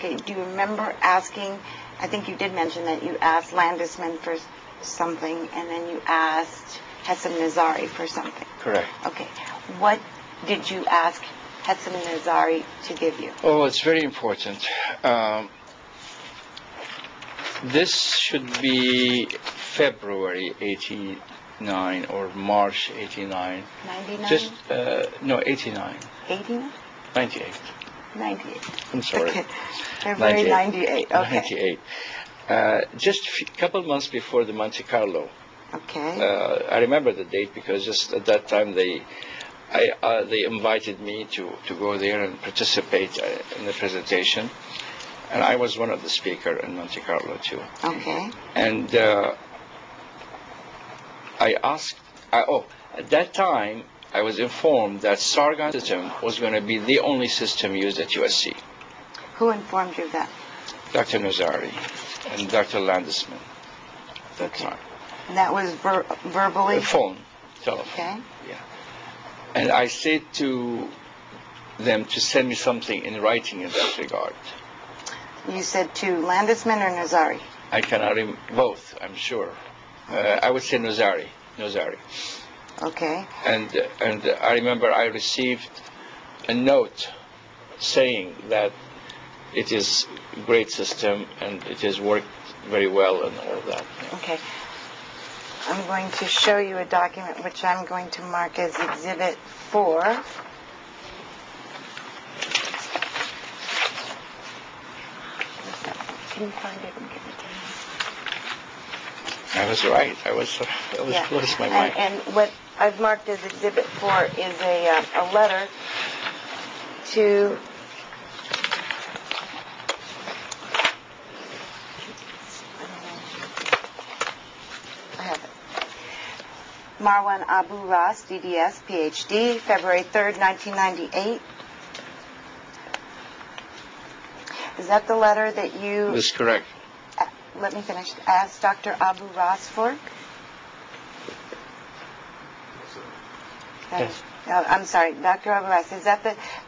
Okay, do you remember asking, I think you did mention that you asked Landesman for something, and then you asked Nowzari for something. Correct. Okay, what did you ask Nowzari to give you? Oh, it's very important. This should be February 89 or March 89. 99? Just, no, 89. 89? 98. 98. I'm sorry. Okay. February 98. Okay. 98. Just a couple months before the Monte Carlo. Okay. I remember the date because just at that time they invited me to go there and participate in the presentation, and I was one of the speakers in Monte Carlo too. Okay. And I asked. At that time I was informed that Sargon system was going to be the only system used at USC. Who informed you of that? Dr. Nowzari and Dr. Landesman at that time. And that was verbally? Phone, telephone. Okay. Yeah. And I said to them to send me something in writing in that regard. You said to Landesman or Nowzari? I cannot both, I'm sure. I would say Nowzari. Okay. And I remember I received a note saying that it is a great system and it has worked very well and all of that. Okay. I'm going to show you a document which I'm going to mark as Exhibit 4. Can you find it and give it to me? I was right. I was close to my mind. And what I've marked as Exhibit 4 is a letter to Marwan Abu Ras, DDS, PhD, February 3rd, 1998. Is that the letter that you... That's correct. Let me finish. Asked Dr. Abu Ras for? Yes. I'm sorry, Dr. Abu Ras. Is that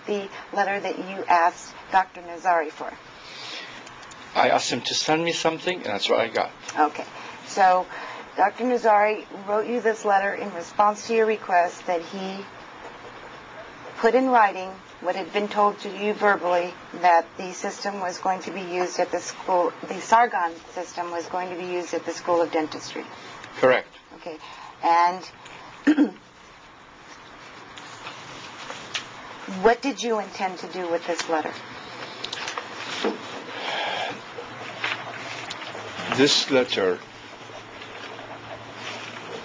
the letter that you asked Dr. Nowzari for? I asked him to send me something, and that's what I got. Okay. So Dr. Nowzari wrote you this letter in response to your request that he put in writing what had been told to you verbally, that the system was going to be used at the school, the Sargon system was going to be used at the School of Dentistry. Correct. Okay. And what did you intend to do with this letter? This letter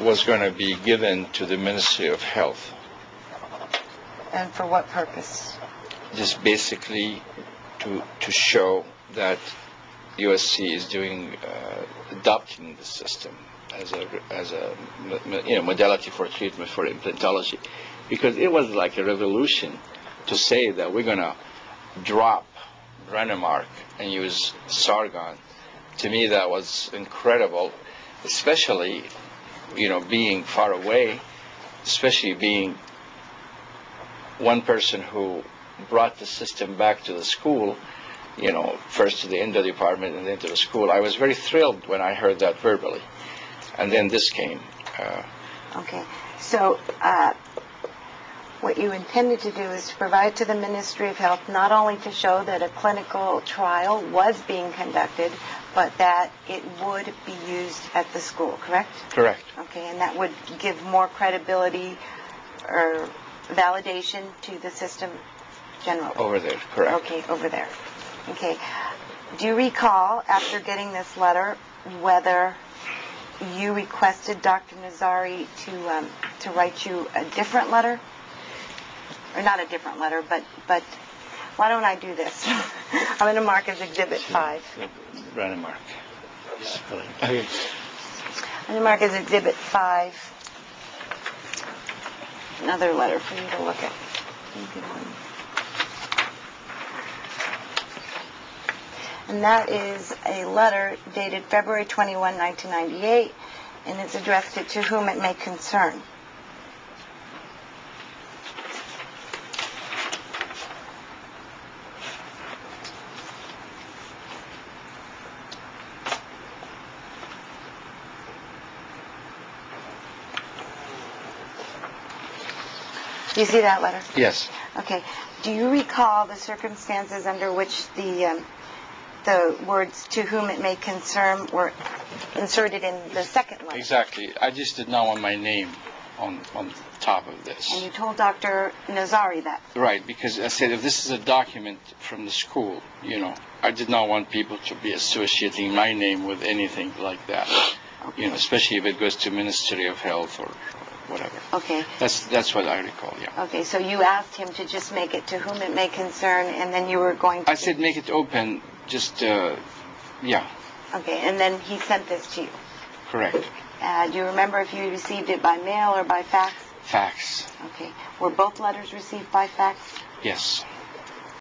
was going to be given to the Ministry of Health. And for what purpose? Just basically to show that USC is adopting the system as a modality for treatment for implantology, because it was like a revolution to say that we're going to drop Branemark and use Sargon. To me, that was incredible, especially being far away, especially being one person who brought the system back to the school, first to the endo department and then to the school. I was very thrilled when I heard that verbally. And then this came. Okay. So what you intended to do is to provide to the Ministry of Health not only to show that a clinical trial was being conducted, but that it would be used at the school, correct? Correct. Okay, and that would give more credibility or validation to the system generally? Over there, correct. Okay, over there. Okay. Do you recall, after getting this letter, whether you requested Dr. Nowzari to write you a different letter? Or not a different letter, but why don't I do this? I'm going to mark as Exhibit 5. Branemark. I'm going to mark as Exhibit 5 another letter for you to look at. And that is a letter dated February 21, 1998, and it's addressed to whom it may concern. Do you see that letter? Yes. Okay. Do you recall the circumstances under which the words "to whom it may concern" were inserted in the second letter? Exactly. I just did not want my name on top of this. And you told Dr. Nowzari that? Right, because I said if this is a document from the school, I did not want people to be associating my name with anything like that. Okay. Especially if it goes to Ministry of Health or whatever. Okay. That's what I recall, yeah. Okay, so you asked him to just make it "to whom it may concern," and then you were going to... I said make it open, just, yeah. Okay, and then he sent this to you? Correct. Do you remember if you received it by mail or by fax? Fax. Okay. Were both letters received by fax? Yes.